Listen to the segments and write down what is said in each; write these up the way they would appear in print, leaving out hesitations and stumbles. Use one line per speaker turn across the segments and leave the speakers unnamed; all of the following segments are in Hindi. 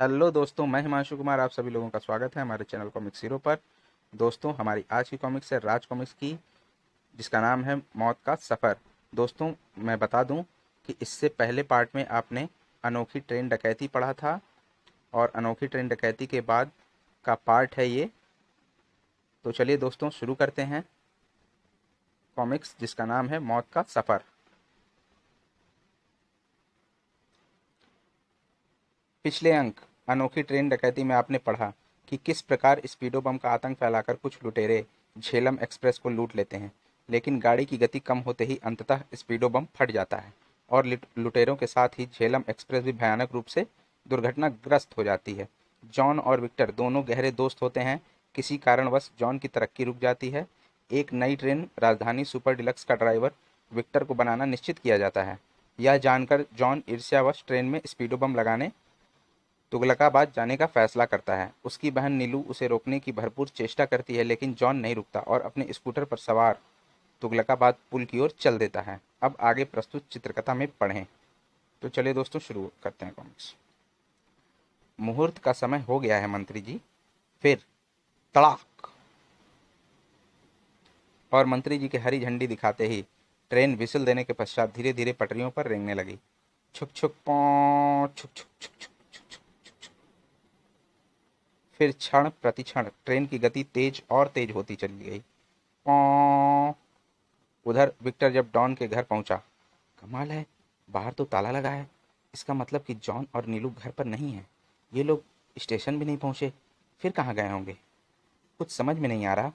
हेलो दोस्तों, मैं हिमांशु कुमार। आप सभी लोगों का स्वागत है हमारे चैनल कॉमिक्स हीरो पर। दोस्तों, हमारी आज की कॉमिक्स है राज कॉमिक्स की, जिसका नाम है मौत का सफ़र। दोस्तों, मैं बता दूं कि इससे पहले पार्ट में आपने अनोखी ट्रेन डकैती पढ़ा था, और अनोखी ट्रेन डकैती के बाद का पार्ट है ये। तो चलिए दोस्तों, शुरू करते हैं कॉमिक्स, जिसका नाम है मौत का सफ़र। पिछले अंक अनोखी ट्रेन डकैती में आपने पढ़ा कि किस प्रकार स्पीडो बम का आतंक फैलाकर कुछ लुटेरे झेलम एक्सप्रेस को लूट लेते हैं, लेकिन गाड़ी की गति कम होते ही अंततः स्पीडो बम फट जाता है और लुटेरों के साथ ही झेलम एक्सप्रेस भी भयानक रूप से दुर्घटनाग्रस्त हो जाती है। जॉन और विक्टर दोनों गहरे दोस्त होते हैं। किसी कारणवश जॉन की तरक्की रुक जाती है। एक नई ट्रेन राजधानी सुपर डिलक्स का ड्राइवर विक्टर को बनाना निश्चित किया जाता है। यह जानकर जॉन ईर्ष्यावश ट्रेन में स्पीडो बम लगाने तुगलकाबाद जाने का फैसला करता है। उसकी बहन नीलू उसे रोकने की भरपूर चेष्टा करती है, लेकिन जॉन नहीं रुकता और अपने स्कूटर पर सवार तुगलकाबाद पुल की ओर चल देता है। अब आगे प्रस्तुत चित्रकथा में पढ़ें। तो चलिए दोस्तों, शुरू करते हैं कॉमिक्स। मुहूर्त का समय हो गया है मंत्री जी। फिर तड़ाक, और मंत्री जी के हरी झंडी दिखाते ही ट्रेन विसल देने के पश्चात धीरे धीरे पटरियों पर रेंगने लगी। छुक छुक पौ, छुक छुक छुक छुक। फिर क्षण प्रतिक्षण ट्रेन की गति तेज और तेज होती चली गई। पौ। उधर विक्टर जब डॉन के घर पहुंचा, कमाल है, बाहर तो ताला लगा है। इसका मतलब कि जॉन और नीलू घर पर नहीं है। ये लोग स्टेशन भी नहीं पहुंचे, फिर कहाँ गए होंगे? कुछ समझ में नहीं आ रहा।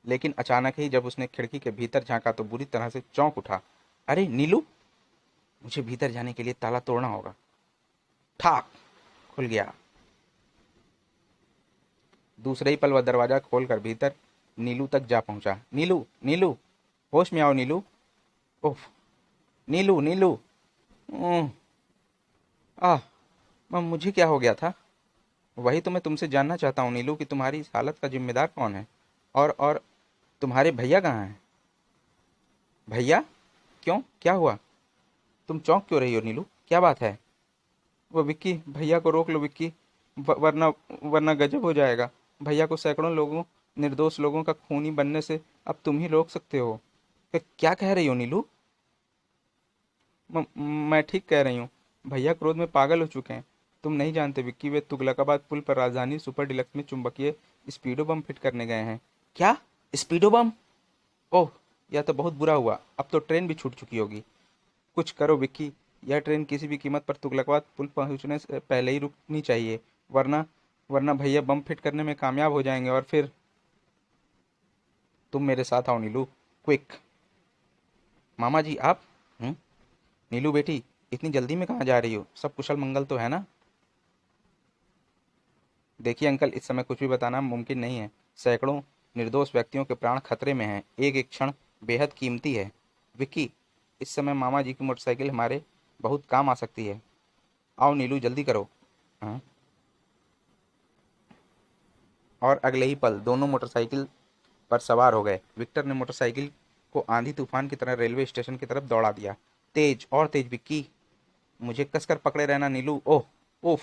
लेकिन अचानक ही जब उसने खिड़की के भीतर झांका तो बुरी तरह से चौंक उठा। अरे नीलू! मुझे भीतर जाने के लिए ताला तोड़ना होगा। ठाक! खुल गया। दूसरे ही पल वह दरवाजा खोलकर भीतर नीलू तक जा पहुंचा। नीलू! नीलू! होश में आओ नीलू! ओह! नीलू! नीलू! उह, आह! मुझे क्या हो गया था? वही तो मैं तुमसे जानना चाहता हूँ नीलू, कि तुम्हारी इस हालत का जिम्मेदार कौन है? और तुम्हारे भैया कहाँ हैं? भैया? क्यों, क्या हुआ? तुम चौंक क्यों रही हो नीलू? क्या बात है? वो विक्की, भैया को रोक लो विक्की, वरना वरना गजब हो जाएगा। भैया को सैकड़ों लोगों, निर्दोष लोगों का खूनी बनने से अब तुम ही रोक सकते हो। क्या कह रही हो नीलू? म- मैं ठीक कह रही हूँ। भैया क्रोध में पागल हो चुके हैं। तुम नहीं जानते विक्की, वे तुगलकाबाद पुल पर राजधानी सुपर डिलक्स में चुंबकीय स्पीडो बम फिट करने गए हैं। क्या? स्पीडो बम? ओह! यह तो बहुत बुरा हुआ। अब तो ट्रेन भी छूट चुकी होगी। कुछ करो विक्की, यह ट्रेन किसी भी कीमत पर तुगलकाबाद पुल पहुंचने से पहले ही रुकनी चाहिए, वरना वरना भैया बम फिट करने में कामयाब हो जाएंगे और फिर। तुम मेरे साथ आओ नीलू, क्विक। मामा जी आप? हम्म? नीलू बेटी, इतनी जल्दी में कहाँ जा रही हो? सब कुशल मंगल तो है ना? देखिए अंकल, इस समय कुछ भी बताना मुमकिन नहीं है। सैकड़ों निर्दोष व्यक्तियों के प्राण खतरे में हैं। एक एक क्षण बेहद कीमती है। विक्की, इस समय मामा जी की मोटरसाइकिल हमारे बहुत काम आ सकती है। आओ नीलू, जल्दी करो। हाँ? और अगले ही पल दोनों मोटरसाइकिल पर सवार हो गए। विक्टर ने मोटरसाइकिल को आंधी तूफान की तरह रेलवे स्टेशन की तरफ दौड़ा दिया। तेज और तेज विक्की, मुझे कसकर पकड़े रहना नीलू। ओह! उफ!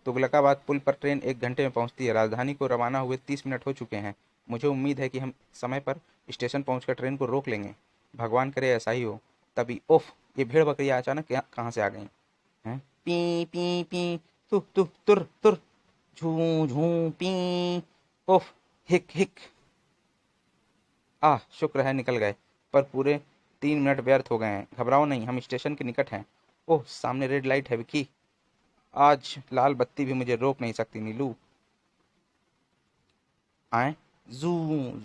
तुगलकाबाद पुल पर ट्रेन 1 घंटे में पहुंचती है। राजधानी को रवाना हुए 30 मिनट हो चुके हैं। मुझे उम्मीद है कि हम समय पर स्टेशन पहुंचकर ट्रेन को रोक लेंगे। भगवान करे ऐसा ही हो। तभी उफ! ये भेड़ बकरियां अचानक कहाँ से आ गई हैं? पी पी पी, तु तु तुर तुर, झू झू पी। उफ! हिक हिक। आह! शुक्र है निकल गए, पर पूरे 3 मिनट व्यर्थ हो गए हैं। घबराओ नहीं, हम स्टेशन के निकट हैं। ओह! सामने रेड लाइट है विक्की। आज लाल बत्ती भी मुझे रोक नहीं सकती नीलू। आए? जू!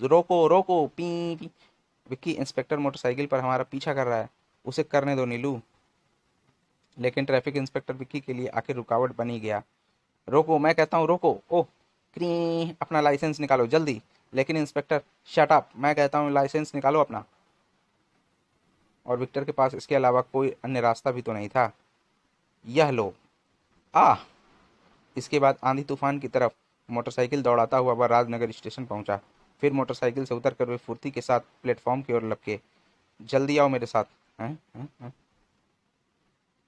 रोको रोको, P P. Vicky, inspector motorcycle पर हमारा पीछा कर रहा है, उसे करने दो नीलू। लेकिन ट्रैफिक इंस्पेक्टर विक्की के लिए आखिर रुकावट बन ही गया। रोको, मैं कहता हूँ रोको। ओह! क्री! अपना लाइसेंस निकालो जल्दी। लेकिन इंस्पेक्टर, शट अप, मैं कहता हूँ लाइसेंस निकालो अपना। और विक्टर के पास इसके अलावा कोई अन्य रास्ता भी तो नहीं था। यह लो। आह! इसके बाद आंधी तूफान की तरफ मोटरसाइकिल दौड़ाता हुआ वह राजनगर स्टेशन पहुंचा। फिर मोटरसाइकिल से उतरकर वे फुर्ती के साथ प्लेटफॉर्म की ओर लपके। जल्दी आओ मेरे साथ। हैं? हैं? हैं?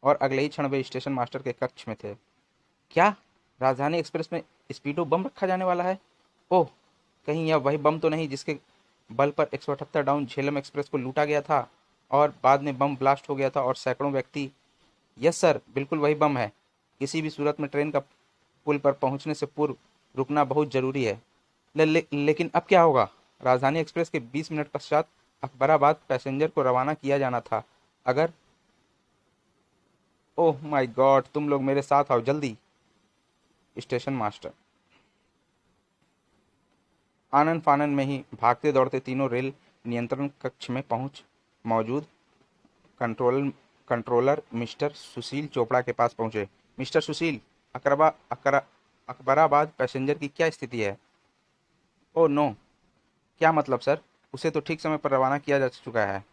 और अगले ही क्षण वे स्टेशन मास्टर के कक्ष में थे। क्या राजधानी एक्सप्रेस में स्पीडो बम रखा जाने वाला है? ओह, कहीं यह वही बम तो नहीं जिसके बल पर 178 डाउन झेलम एक्सप्रेस को लूटा गया था और बाद में बम ब्लास्ट हो गया था और सैकड़ों व्यक्ति। यस सर, बिल्कुल वही बम है। किसी भी सूरत में ट्रेन का पुल पर पहुंचने से पूर्व रुकना बहुत जरूरी है। लेकिन अब क्या होगा? राजधानी एक्सप्रेस के 20 मिनट पश्चात अकबराबाद पैसेंजर को रवाना किया जाना था। अगर ओह माय गॉड, तुम लोग मेरे साथ आओ जल्दी। स्टेशन मास्टर आनन फानन में ही भागते दौड़ते तीनों रेल नियंत्रण कक्ष में पहुंच मौजूद कंट्रोलर कंट्रोलर मिस्टर सुशील चोपड़ा के पास पहुंचे। मिस्टर सुशील, अकबराबाद पैसेंजर की क्या स्थिति है? Oh no. क्या मतलब सर? उसे तो ठीक समय पर रवाना किया जा चुका है।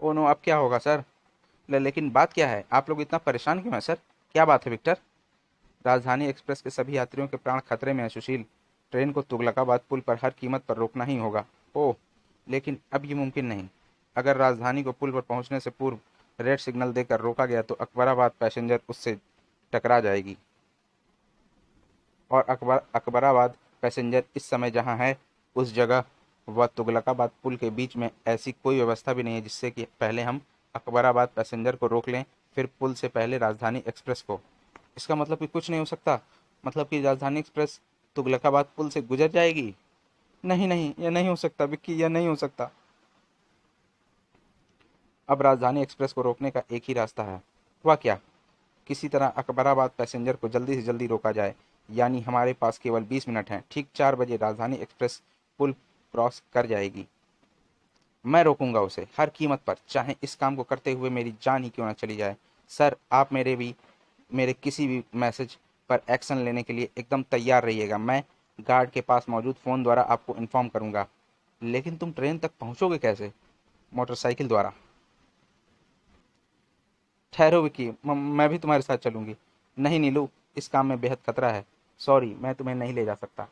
ओ नो, अब क्या होगा सर? लेकिन बात क्या है? आप लोग इतना परेशान क्यों हैं सर? क्या बात है विक्टर? राजधानी एक्सप्रेस के सभी यात्रियों के प्राण खतरे में है सुशील। ट्रेन को तुगलकाबाद पुल पर हर कीमत पर रोकना ही होगा। ओह, लेकिन अब ये मुमकिन नहीं। अगर राजधानी को पुल पर पहुंचने से पूर्व रेड सिग्नल देकर रोका गया तो अकबराबाद पैसेंजर उससे टकरा जाएगी और अकबराबाद पैसेंजर इस समय जहां है उस जगह व तुगलकाबाद पुल के बीच में ऐसी कोई व्यवस्था भी नहीं है जिससे कि पहले हम अकबराबाद पैसेंजर को रोक लें फिर पुल से पहले राजधानी एक्सप्रेस को। इसका मतलब कि कुछ नहीं हो सकता? मतलब कि राजधानी एक्सप्रेस तुगलकाबाद पुल से गुजर जाएगी? नहीं नहीं, यह नहीं हो सकता विक्की, यह नहीं हो सकता। अब राजधानी एक्सप्रेस को रोकने का एक ही रास्ता है। वह क्या? किसी तरह अकबराबाद पैसेंजर को जल्दी से जल्दी रोका जाए। यानी हमारे पास केवल 20 मिनट हैं। ठीक 4 बजे राजधानी एक्सप्रेस पुल क्रॉस कर जाएगी। मैं रोकूंगा उसे हर कीमत पर, चाहे इस काम को करते हुए मेरी जान ही क्यों ना चली जाए। सर, आप मेरे किसी भी मैसेज पर एक्शन लेने के लिए एकदम तैयार रहिएगा। मैं गार्ड के पास मौजूद फ़ोन द्वारा आपको इन्फॉर्म करूंगा। लेकिन तुम ट्रेन तक पहुंचोगे कैसे? मोटरसाइकिल द्वारा। ठहरो विकी, मैं भी तुम्हारे साथ चलूंगी। नहीं नीलू, इस काम में बेहद खतरा है। सॉरी, मैं तुम्हें नहीं ले जा सकता।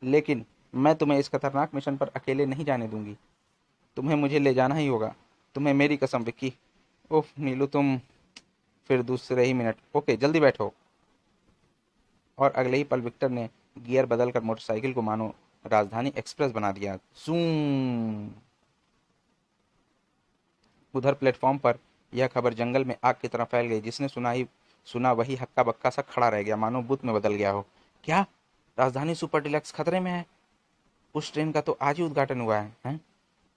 लेकिन मैं तुम्हें इस खतरनाक मिशन पर अकेले नहीं जाने दूंगी। तुम्हें मुझे ले जाना ही होगा। तुम्हें मेरी कसम विक्की। ओह नीलू, तुम। फिर दूसरे ही मिनट। ओके, जल्दी बैठो। और अगले ही पल विक्टर ने गियर बदलकर मोटरसाइकिल को मानो राजधानी एक्सप्रेस बना दिया। जूम। उधर प्लेटफॉर्म पर यह खबर जंगल में आग की तरह फैल गई। जिसने सुना वही हक्का बक्का सा खड़ा रह गया, मानो बुत में बदल गया हो। क्या? राजधानी सुपर डिलक्स खतरे में है? उस ट्रेन का तो आज ही उद्घाटन हुआ है, हैं?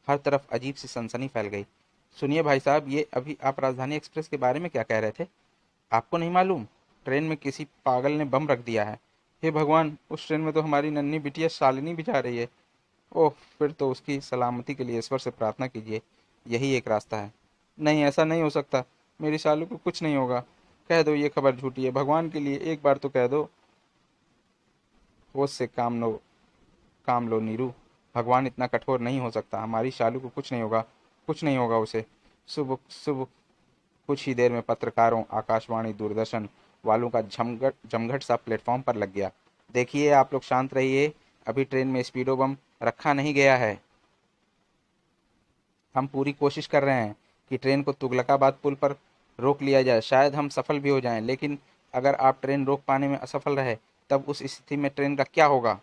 हर तरफ अजीब सी सनसनी फैल गई। सुनिए भाई साहब, ये अभी आप राजधानी एक्सप्रेस के बारे में क्या कह रहे थे? आपको नहीं मालूम? ट्रेन में किसी पागल ने बम रख दिया है। हे भगवान, उस ट्रेन में तो हमारी नन्ही बिटिया शालिनी भी जा रही है। ओह, फिर तो उसकी सलामती के लिए ईश्वर से प्रार्थना कीजिए। यही एक रास्ता है। नहीं, ऐसा नहीं हो सकता। मेरी शालू को कुछ नहीं होगा। कह दो ये खबर झूठी है, भगवान के लिए एक बार तो कह दो। होश से काम लो नीरू। भगवान इतना कठोर नहीं हो सकता। हमारी शालू को कुछ नहीं होगा। कुछ नहीं होगा उसे। सुबह सुबह कुछ ही देर में पत्रकारों, आकाशवाणी, दूरदर्शन वालों का जमघट सा प्लेटफॉर्म पर लग गया। देखिए, आप लोग शांत रहिए। अभी ट्रेन में स्पीडो बम रखा नहीं गया है। हम पूरी कोशिश कर रहे हैं कि ट्रेन को तुगलकाबाद पुल पर रोक लिया जाए। शायद हम सफल भी हो जाएं, लेकिन अगर आप ट्रेन रोक पाने में असफल रहे तब उस स्थिति में ट्रेन का क्या होगा?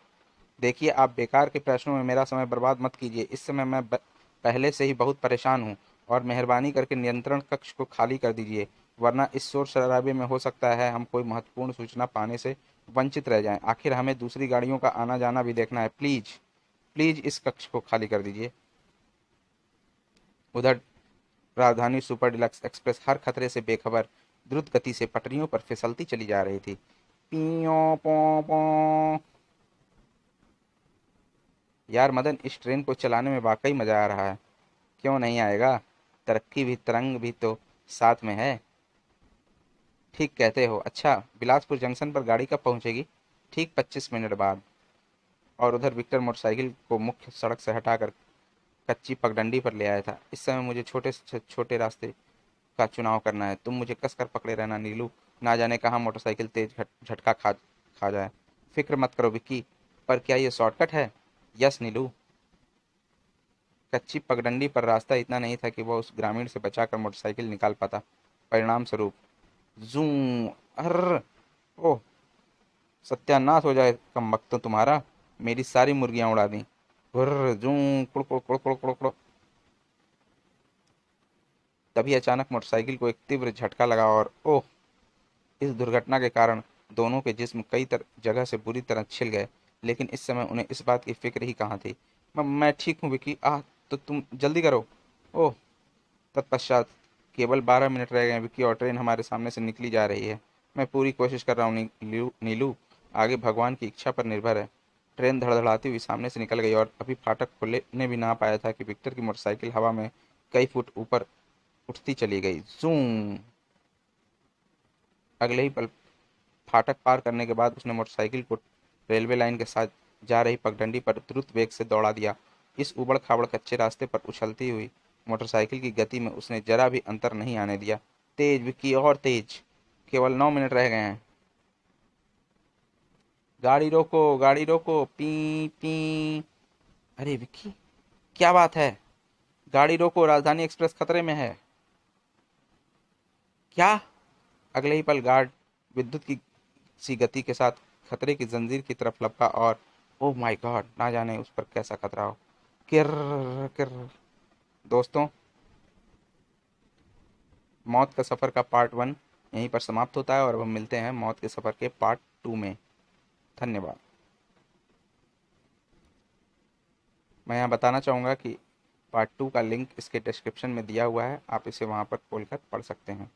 देखिए, आप बेकार के प्रश्नों में मेरा समय बर्बाद मत कीजिए। इस समय मैं पहले से ही बहुत परेशान हूँ और मेहरबानी करके नियंत्रण कक्ष को खाली कर दीजिए, वरना इस शोर शराबे में हो सकता है हम कोई महत्वपूर्ण सूचना पाने से वंचित रह जाएं। आखिर हमें दूसरी गाड़ियों का आना जाना भी देखना है। प्लीज प्लीज इस कक्ष को खाली कर दीजिए। उधर राजधानी सुपर डिलक्स एक्सप्रेस हर खतरे से बेखबर द्रुत गति से पटरियों पर फिसलती चली जा रही थी। पियों पो पो। यार मदन, इस ट्रेन को चलाने में वाकई मजा आ रहा है। क्यों नहीं आएगा? तरक्की भी तरंग भी तो साथ में है। ठीक कहते हो। अच्छा, बिलासपुर जंक्शन पर गाड़ी कब पहुंचेगी? ठीक 25 मिनट बाद। और उधर विक्टर मोटरसाइकिल को मुख्य सड़क से हटाकर कच्ची पगडंडी पर ले आया था। इस समय मुझे छोटे से छोटे रास्ते का चुनाव करना है। तुम मुझे कसकर पकड़े रहना नीलू। ना जाने कहाँ मोटरसाइकिल तेज झटका खा जाए। फिक्र मत करो विक्की। पर क्या ये शॉर्टकट है? यस नीलू। कच्ची पगडंडी पर रास्ता इतना नहीं था कि वह उस ग्रामीण से बचाकर मोटरसाइकिल निकाल पाता। परिणाम स्वरूप जू अर ओह, सत्यानाश हो जाए कम वक्त तो तुम्हारा, मेरी सारी मुर्गियां उड़ा दी। हुर्र जू कुड़ कुड़ कुड़ कुड़ कुड़ कुड़। तभी अचानक मोटरसाइकिल को एक तीव्र झटका लगा और ओह, इस दुर्घटना के कारण दोनों के जिस्म कई जगह से बुरी तरह छिल गए। लेकिन इस समय उन्हें इस बात की फिक्र ही कहाँ थी। मैं ठीक हूँ विकी, तो तुम जल्दी करो। ओह, तत्पश्चात केवल 12 मिनट रह गए हैं विक्की, और ट्रेन हमारे सामने से निकली जा रही है। मैं पूरी कोशिश कर रहा हूँ नीलू, आगे भगवान की इच्छा पर निर्भर है। ट्रेन धड़धड़ाती हुई सामने से निकल गई और अभी फाटक खुलने भी ना पाया था कि विक्टर की मोटरसाइकिल हवा में कई फुट ऊपर उठती चली गई। जूम। अगले ही पल फाटक पार करने के बाद उसने मोटरसाइकिल को रेलवे लाइन के साथ जा रही पगडंडी पर द्रुत वेग से दौड़ा दिया। इस उबड़ खाबड़ कच्चे रास्ते पर उछलती हुई मोटरसाइकिल की गति में उसने जरा भी अंतर नहीं आने दिया। तेज विक्की, और तेज। केवल 9 मिनट रह गए हैं। गाड़ी रोको, गाड़ी रोको, पी पी। अरे विक्की, क्या बात है? गाड़ी रोको, राजधानी एक्सप्रेस खतरे में है। क्या? अगले ही पल गार्ड विद्युत की सी गति के साथ खतरे की जंजीर की तरफ लपका और ओह माय गॉड, ना जाने उस पर कैसा खतरा हो। किर किर। दोस्तों, मौत का सफ़र का पार्ट 1 यहीं पर समाप्त होता है और अब हम मिलते हैं मौत के सफ़र के पार्ट 2 में। धन्यवाद। मैं यहाँ बताना चाहूँगा कि पार्ट 2 का लिंक इसके डिस्क्रिप्शन में दिया हुआ है, आप इसे वहाँ पर खोलकर पढ़ सकते हैं।